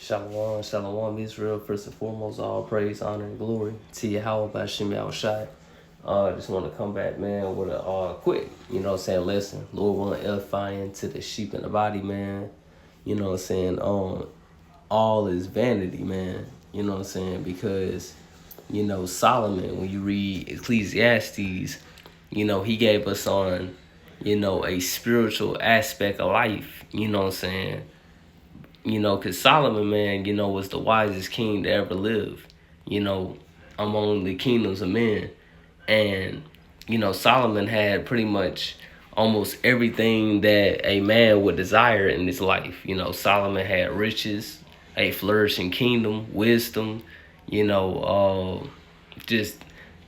Shalom, shalom, Israel. First and foremost, all praise, honor, and glory to Yahweh by Shem Yahushai. I just want to come back, man, with a quick, lesson. Lord willing, edifying to the sheep in the body, man. All is vanity, man. Because, Solomon, when you read Ecclesiastes, he gave us on, a spiritual aspect of life, because Solomon, man, was the wisest king to ever live, among the kingdoms of men. And, Solomon had pretty much almost everything that a man would desire in his life. Solomon had riches, a flourishing kingdom, wisdom, just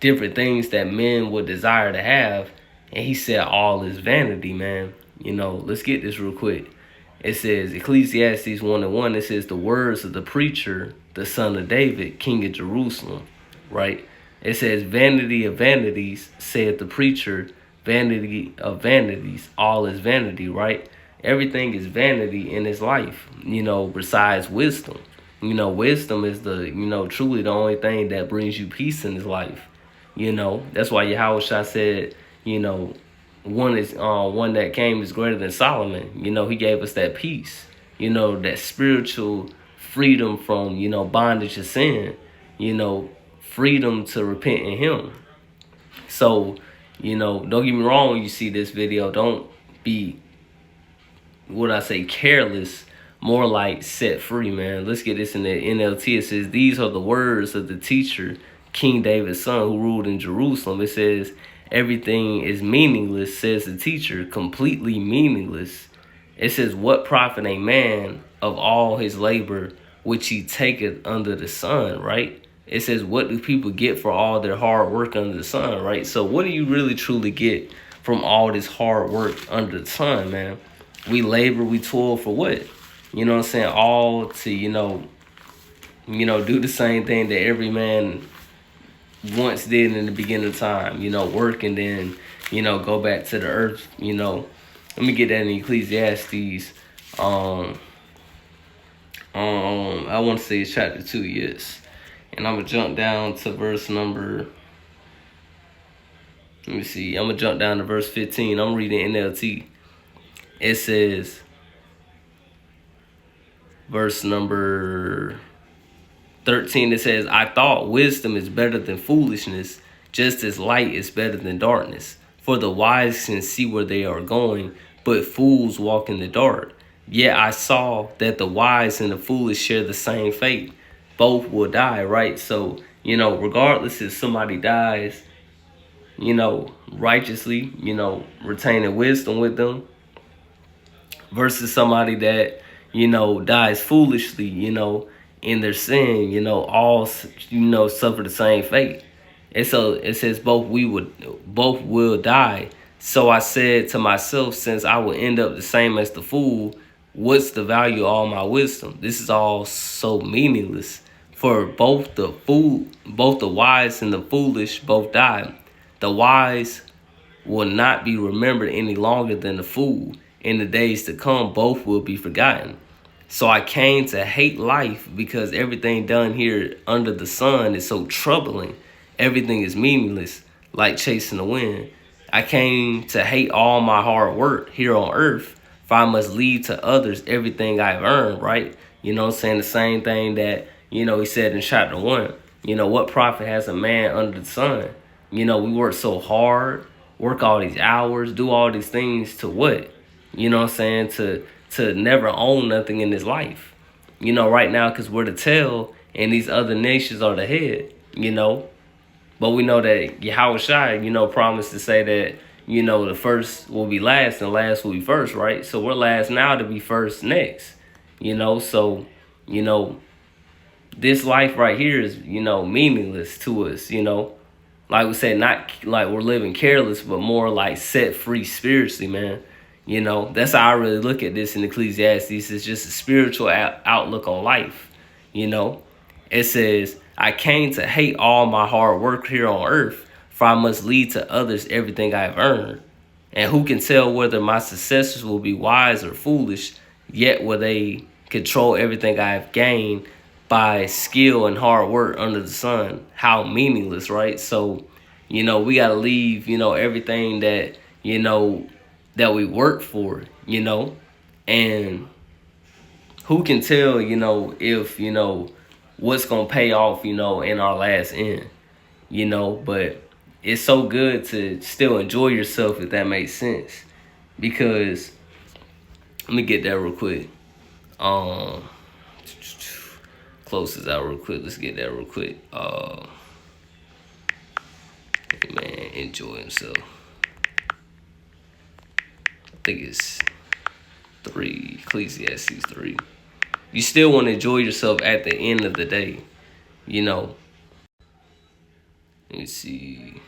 different things that men would desire to have. And he said all is vanity, man. Let's get this real quick. It says, Ecclesiastes 1:1, it says, the words of the preacher, the son of David, king of Jerusalem, right? It says, vanity of vanities, said the preacher, vanity of vanities, all is vanity, right? Everything is vanity in his life, besides wisdom. Wisdom is truly the only thing that brings you peace in his life. That's why Yahweh said, one that came is greater than Solomon. He gave us that peace, that spiritual freedom from, bondage of sin, freedom to repent in him. So, don't get me wrong when you see this video. Don't be, careless, more like set free, man. Let's get this in the NLT. It says, these are the words of the teacher, King David's son, who ruled in Jerusalem. It says, everything is meaningless, says the teacher, completely meaningless. It says, what profit a man of all his labor which he taketh under the sun, right? It says, what do people get for all their hard work under the sun, right? So what do you really truly get from all this hard work under the sun, man? We labor, we toil for what? All to, do the same thing that every man once did in the beginning of time, work and then, go back to the earth, Let me get that in Ecclesiastes. I want to say it's chapter 2, yes. And I'm going to jump down to verse number, let me see. I'm going to jump down to verse 15. I'm reading NLT. It says, verse number 13, it says, I thought wisdom is better than foolishness, just as light is better than darkness. For the wise can see where they are going, but fools walk in the dark. Yet I saw that the wise and the foolish share the same fate. Both will die, right? So, regardless if somebody dies, righteously, retaining wisdom with them, versus somebody that, dies foolishly, in their sin, all, suffer the same fate. And so it says both will die. So I said to myself, since I will end up the same as the fool, what's the value of all my wisdom? This is all so meaningless. For both the wise and the foolish both die. The wise will not be remembered any longer than the fool. In the days to come, both will be forgotten. So I came to hate life because everything done here under the sun is so troubling. Everything is meaningless, like chasing the wind. I came to hate all my hard work here on earth, for I must leave to others everything I've earned, right? Saying the same thing that, he said in chapter 1. What profit has a man under the sun? We work so hard, work all these hours, do all these things to what? To never own nothing in his life. Right now, because we're the tail and these other nations are the head, But we know that Yahweh promised to say that, the first will be last and last will be first, right? So we're last now to be first next, So, this life right here is, meaningless to us, Like we said, not like we're living careless, but more like set free spiritually, man. That's how I really look at this in Ecclesiastes. It's just a spiritual outlook on life. It says, I came to hate all my hard work here on earth, for I must leave to others everything I've earned. And who can tell whether my successors will be wise or foolish, yet will they control everything I have gained by skill and hard work under the sun. How meaningless, right? So, we got to leave, everything that, that we work for, and who can tell, if, what's going to pay off, in our last end, but it's so good to still enjoy yourself, if that makes sense, because let me get that real quick. Close this out real quick. Let's get that real quick. Man, enjoy himself. I think it's 3, Ecclesiastes 3. You still want to enjoy yourself at the end of the day, Let me see.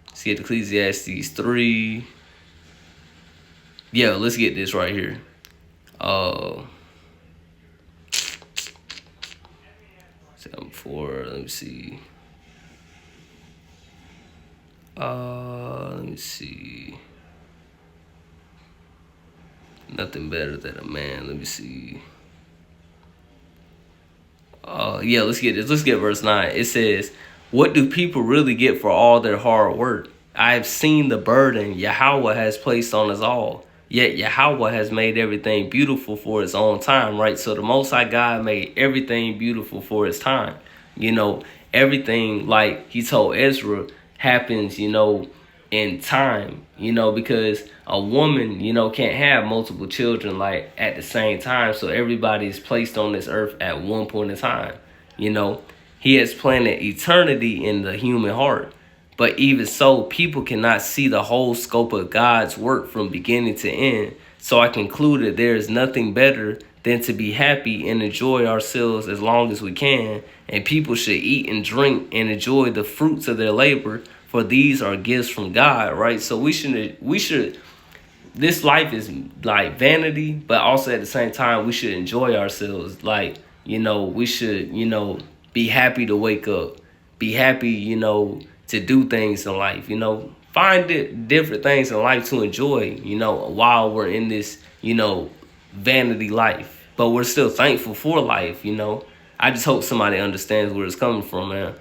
Let's get Ecclesiastes 3. Yeah, let's get this right here. 7:4. Let me see. Let me see. Nothing better than a man. Let me see. Yeah, let's get this. Let's get verse 9. It says, "What do people really get for all their hard work? I have seen the burden Yahweh has placed on us all. Yet Yahweh has made everything beautiful for its own time," right? So the Most High God made everything beautiful for its time. Everything, like he told Ezra, happens, in time, because a woman, can't have multiple children like at the same time. So everybody's placed on this earth at one point in time. He has planted eternity in the human heart. But even so, people cannot see the whole scope of God's work from beginning to end. So I concluded there is nothing better than to be happy and enjoy ourselves as long as we can. And people should eat and drink and enjoy the fruits of their labor, for these are gifts from God, right? So we should, this life is like vanity, but also at the same time, we should enjoy ourselves. Like, we should, be happy to wake up, be happy, to do things in life, find different things in life to enjoy, while we're in this, vanity life, but we're still thankful for life, I just hope somebody understands where it's coming from, man.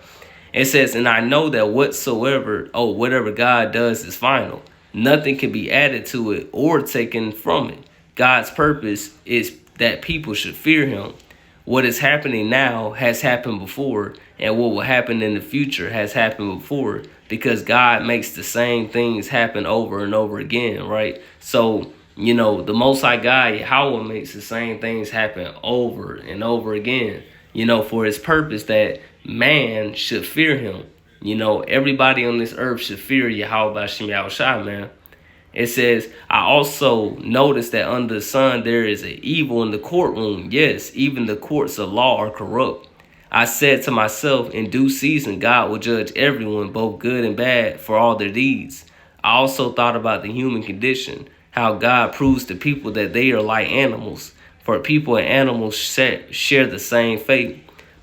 It says, "And I know that whatever God does is final. Nothing can be added to it or taken from it. God's purpose is that people should fear him. What is happening now has happened before, and what will happen in the future has happened before, because God makes the same things happen over and over again," right? So, the Most High God, Yahweh, makes the same things happen over and over again, for his purpose that man should fear him. Everybody on this earth should fear Yahweh B'Shem Yahushua, man. It says, "I also noticed that under the sun there is an evil in the courtroom. Yes, even the courts of law are corrupt. I said to myself, in due season, God will judge everyone, both good and bad, for all their deeds. I also thought about the human condition, how God proves to people that they are like animals. For people and animals share the same fate.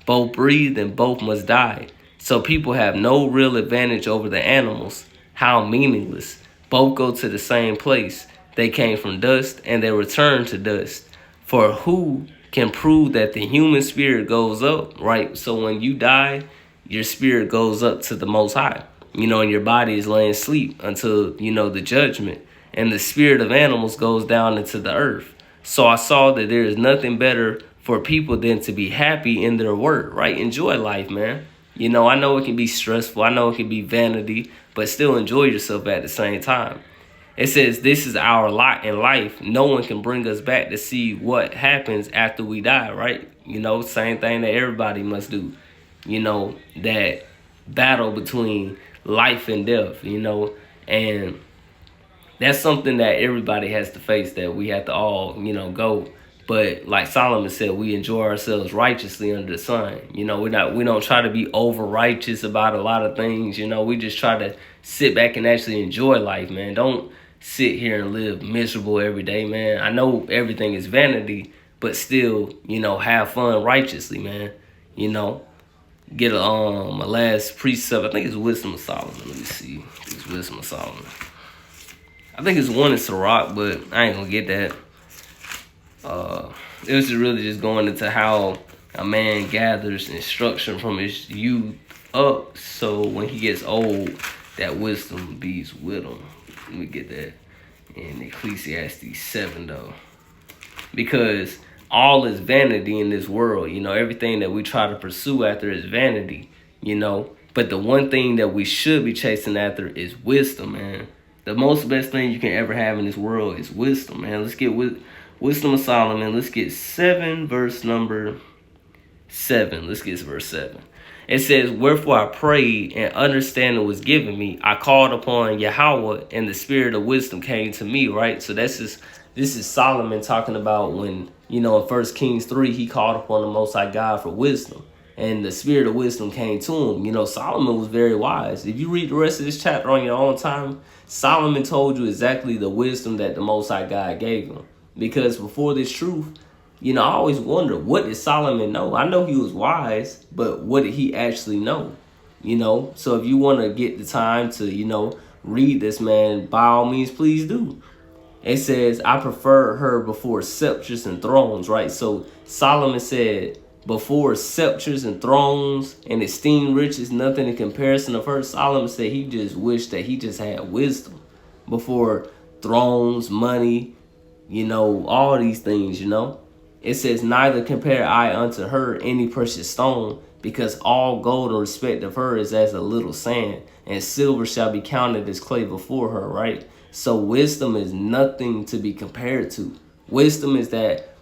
Both breathe and both must die. So people have no real advantage over the animals. How meaningless. Both go to the same place. They came from dust and they return to dust. For who can prove that the human spirit goes up," right? So when you die, your spirit goes up to the Most High, and your body is laying sleep until, the judgment. And the spirit of animals goes down into the earth. So I saw that there is nothing better for people than to be happy in their work, right? Enjoy life, man. I know it can be stressful. I know it can be vanity, but still enjoy yourself at the same time. It says, "This is our lot in life. No one can bring us back to see what happens after we die," right? Same thing that everybody must do. That battle between life and death, and that's something that everybody has to face, that we have to all, go. But like Solomon said, we enjoy ourselves righteously under the sun. We don't try to be over righteous about a lot of things. We just try to sit back and actually enjoy life, man. Don't sit here and live miserable every day, man. I know everything is vanity, but still, have fun righteously, man. Get a last precept. I think it's Wisdom of Solomon. Let me see. It's Wisdom of Solomon. I think it's one in Sirach, but I ain't gonna get that. Uh, it was really just going into how a man gathers instruction from his youth up, so when he gets old, that wisdom bees with him. Let me get that in Ecclesiastes 7 though, because all is vanity in this world. Everything that we try to pursue after is vanity. But the one thing that we should be chasing after is wisdom, man. The most best thing you can ever have in this world is wisdom, man. Let's get wisdom of Solomon. Let's get 7, verse number 7. Let's get verse 7. It says, "Wherefore I prayed, and understanding was given me. I called upon Yahweh, and the spirit of wisdom came to me." Right? So this is Solomon talking about when, in 1 Kings 3, he called upon the Most High God for wisdom. And the spirit of wisdom came to him. Solomon was very wise. If you read the rest of this chapter on your own time, Solomon told you exactly the wisdom that the Most High God gave him. Because before this truth, I always wonder, what did Solomon know? I know he was wise, but what did he actually know? So if you want to get the time to, read this, man, by all means, please do. It says, "I prefer her before scepters and thrones," right? So Solomon said, before scepters and thrones and esteemed riches, nothing in comparison of her. Solomon said he just wished that he just had wisdom before thrones, money, all these things. It says, "Neither compare I unto her any precious stone, because all gold in respect of her is as a little sand, and silver shall be counted as clay before her," right? So wisdom is nothing to be compared to. Wisdom is that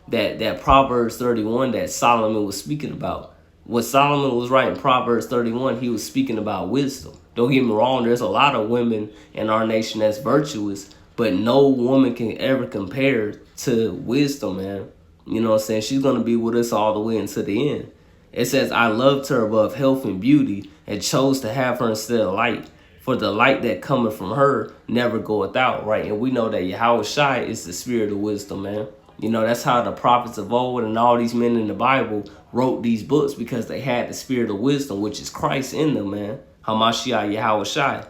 Proverbs 31 that Solomon was speaking about. When Solomon was writing Proverbs 31, he was speaking about wisdom. Don't get me wrong, there's a lot of women in our nation that's virtuous, but no woman can ever compare to wisdom, man. You know what I'm saying? She's going to be with us all the way until the end. It says, "I loved her above health and beauty, and chose to have her instead of light. For the light that cometh from her never goeth out," right? And we know that Yahweh Shai is the spirit of wisdom, man. That's how the prophets of old and all these men in the Bible wrote these books, because they had the spirit of wisdom, which is Christ in them, man. Hamashiach Yahweh Shai.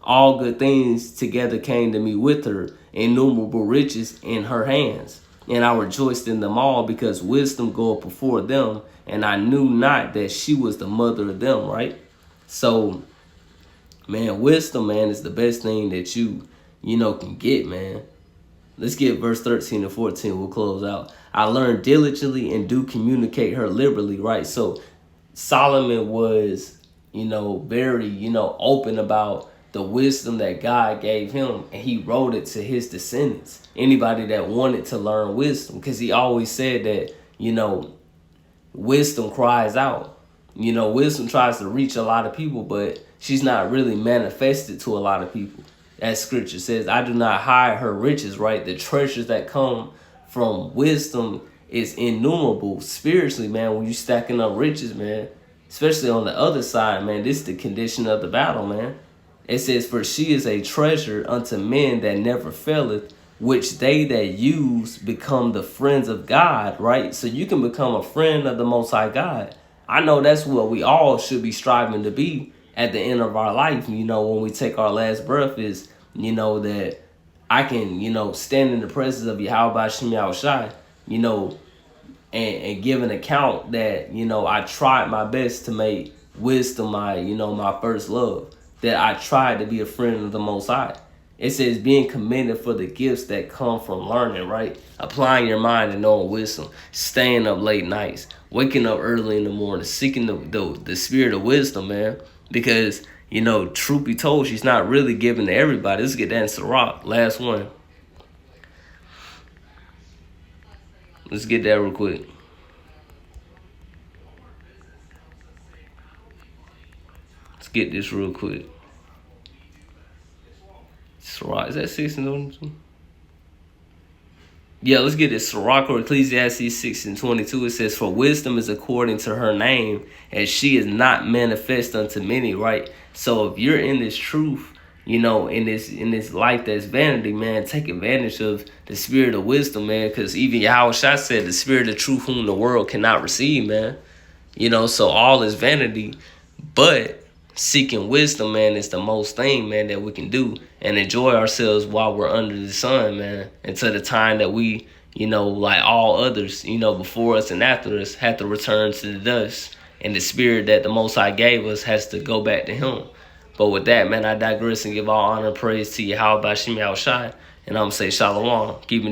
All good things together came to me with her, innumerable riches in her hands. And I rejoiced in them all, because wisdom goeth before them, and I knew not that she was the mother of them, right? So, man, wisdom, man, is the best thing that you can get, man. Let's get verse 13 and 14. We'll close out. "I learned diligently and do communicate her liberally," right? So Solomon was, very, open about the wisdom that God gave him, and he wrote it to his descendants. Anybody that wanted to learn wisdom, because he always said that, wisdom cries out. Wisdom tries to reach a lot of people, but she's not really manifested to a lot of people. As scripture says, "I do not hide her riches," right? The treasures that come from wisdom is innumerable spiritually, man. When you stacking up riches, man, especially on the other side, man, this is the condition of the battle, man. It says, "For she is a treasure unto men that never faileth, which they that use become the friends of God," right? So you can become a friend of the Most High God. I know that's what we all should be striving to be at the end of our life. When we take our last breath, is, that I can, stand in the presence of Yahweh Shem Yahushai, and give an account that, I tried my best to make wisdom my first love, that I tried to be a friend of the Most High. It says, "Being commended for the gifts that come from learning," right? Applying your mind and knowing wisdom, staying up late nights, waking up early in the morning, seeking the spirit of wisdom, man. Because, truth be told, she's not really given to everybody. Let's get that in Sirach. Last one. Let's get that real quick. Let's get this real quick. Sirach, is that 6 and 22? Yeah, let's get this. Sirach or Ecclesiastes 6 and 22. It says, "For wisdom is according to her name, and she is not manifest unto many," right? So if you're in this truth, in this life that's vanity, man, take advantage of the spirit of wisdom, man. Because even Yahweh Shai said, "The spirit of truth whom the world cannot receive," man. So all is vanity, but seeking wisdom, man, is the most thing, man, that we can do, and enjoy ourselves while we're under the sun, man, until the time that we, like all others, before us and after us, had to return to the dust. And the spirit that the Most High gave us has to go back to Him. But with that, man, I digress and give all honor and praise to Yahweh Bashim Yahushai. And I'm going to say Shalom. Keep